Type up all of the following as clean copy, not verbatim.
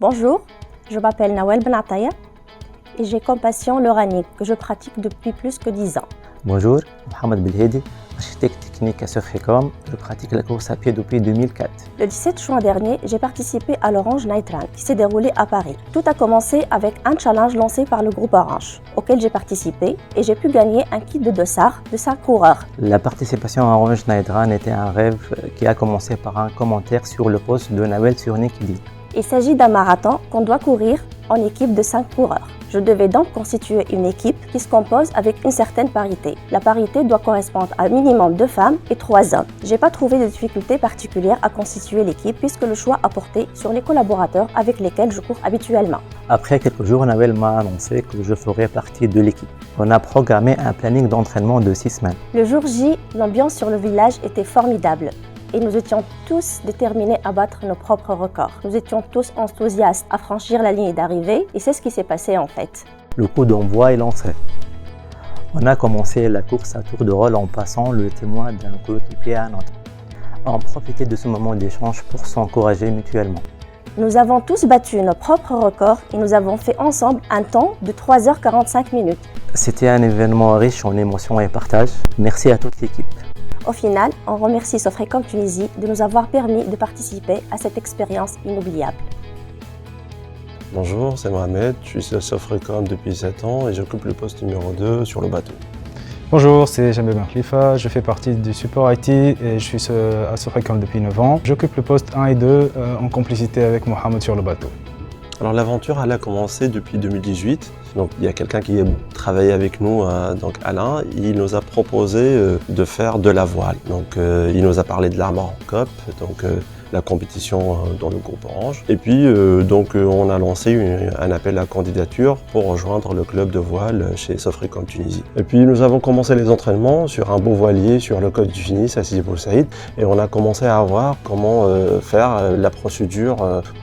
Bonjour, je m'appelle Nawel Benataya et j'ai comme passion le running que je pratique depuis plus que 10 ans. Bonjour, Mohamed Belhedi, architecte technique à Sofricom. Je pratique la course à pied depuis 2004. Le 17 juin dernier, j'ai participé à l'Orange Night Run qui s'est déroulé à Paris. Tout a commencé avec un challenge lancé par le groupe Orange, auquel j'ai participé et j'ai pu gagner un kit de dossard de 5 coureurs. La participation à Orange Night Run était un rêve qui a commencé par un commentaire sur le post de Nawel sur LinkedIn. Il s'agit d'un marathon qu'on doit courir en équipe de 5 coureurs. Je devais donc constituer une équipe qui se compose avec une certaine parité. La parité doit correspondre à un minimum 2 femmes et 3 hommes. J'ai pas trouvé de difficultés particulières à constituer l'équipe puisque le choix a porté sur les collaborateurs avec lesquels je cours habituellement. Après quelques jours, Nawel m'a annoncé que je ferais partie de l'équipe. On a programmé un planning d'entraînement de 6 semaines. Le jour J, l'ambiance sur le village était formidable. Et nous étions tous déterminés à battre nos propres records. Nous étions tous enthousiastes à franchir la ligne d'arrivée et c'est ce qui s'est passé en fait. Le coup d'envoi est lancé. On a commencé la course à tour de rôle en passant le témoin d'un coéquipier à un autre. On profitait de ce moment d'échange pour s'encourager mutuellement. Nous avons tous battu nos propres records et nous avons fait ensemble un temps de 3h45 minutes. C'était un événement riche en émotions et partage. Merci à toute l'équipe. Au final, on remercie Sofricom Tunisie de nous avoir permis de participer à cette expérience inoubliable. Bonjour, c'est Mohamed, je suis à Sofricom depuis 7 ans et j'occupe le poste numéro 2 sur le bateau. Bonjour, c'est Jamel Ben Khalifa, je fais partie du support IT et je suis à Sofricom depuis 9 ans. J'occupe le poste 1 et 2 en complicité avec Mohamed sur le bateau. Alors l'aventure elle a commencé depuis 2018. Donc il y a quelqu'un qui travaille avec nous, donc Alain, il nous a proposé de faire de la voile. Donc il nous a parlé de l'Armor Cup, donc la compétition dans le groupe Orange. Et puis on a lancé un appel à candidature pour rejoindre le club de voile chez Sofricom Tunisie. Et puis nous avons commencé les entraînements sur un beau voilier sur le Côte du Finis à Sidi Bou Saïd et on a commencé à voir comment faire la procédure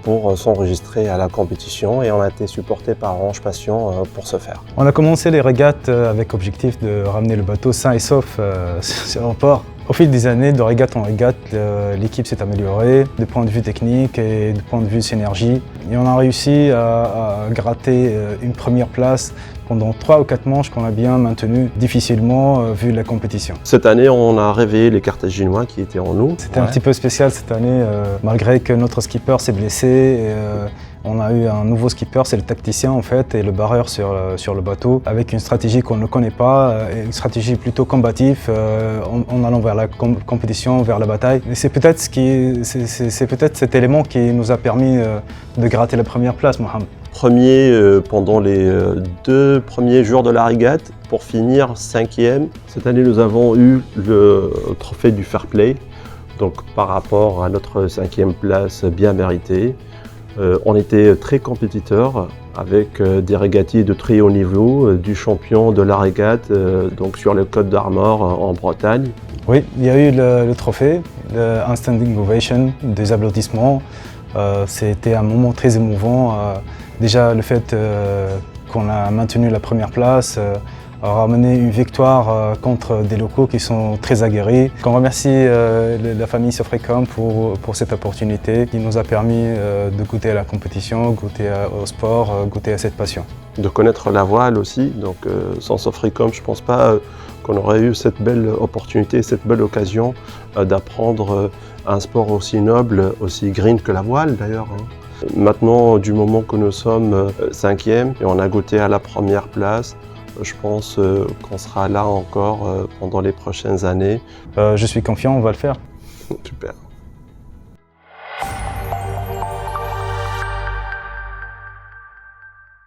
pour s'enregistrer à la compétition et on a été supporté par Orange Passion pour ce faire. On a commencé les régates avec objectif de ramener le bateau sain et sauf sur le port. Au fil des années, de régate en régate, l'équipe s'est améliorée, du point de vue technique et du point de vue synergie. Et on a réussi à gratter une première place pendant 3 ou 4 manches qu'on a bien maintenues difficilement vu la compétition. Cette année, on a réveillé les Carthaginois qui étaient en nous. C'était un petit peu spécial cette année, malgré que notre skipper s'est blessé. On a eu un nouveau skipper, c'est le tacticien en fait, et le barreur sur le bateau, avec une stratégie qu'on ne connaît pas, une stratégie plutôt combative, en allant vers la compétition, vers la bataille. Et c'est peut-être cet élément qui nous a permis de gratter la première place, Mohamed. Pendant les 2 premiers jours de la régate, pour finir 5e. Cette année, nous avons eu le trophée du Fair Play, donc par rapport à notre 5e place bien méritée. On était très compétiteurs avec des régatiers de très haut niveau, du champion de la régate donc sur le Côte d'Armor en Bretagne. Oui, il y a eu le trophée, un standing ovation, des applaudissements. C'était un moment très émouvant. Déjà le fait qu'on a maintenu la première place, a ramené une victoire contre des locaux qui sont très aguerris. On remercie la famille Sofricom pour cette opportunité qui nous a permis de goûter à la compétition, goûter au sport, goûter à cette passion. De connaître la voile aussi, donc sans Sofricom, je ne pense pas qu'on aurait eu cette belle opportunité, cette belle occasion d'apprendre un sport aussi noble, aussi green que la voile d'ailleurs. Maintenant, du moment que nous sommes 5e et on a goûté à la première place, je pense qu'on sera là encore pendant les prochaines années. Je suis confiant, on va le faire. Super.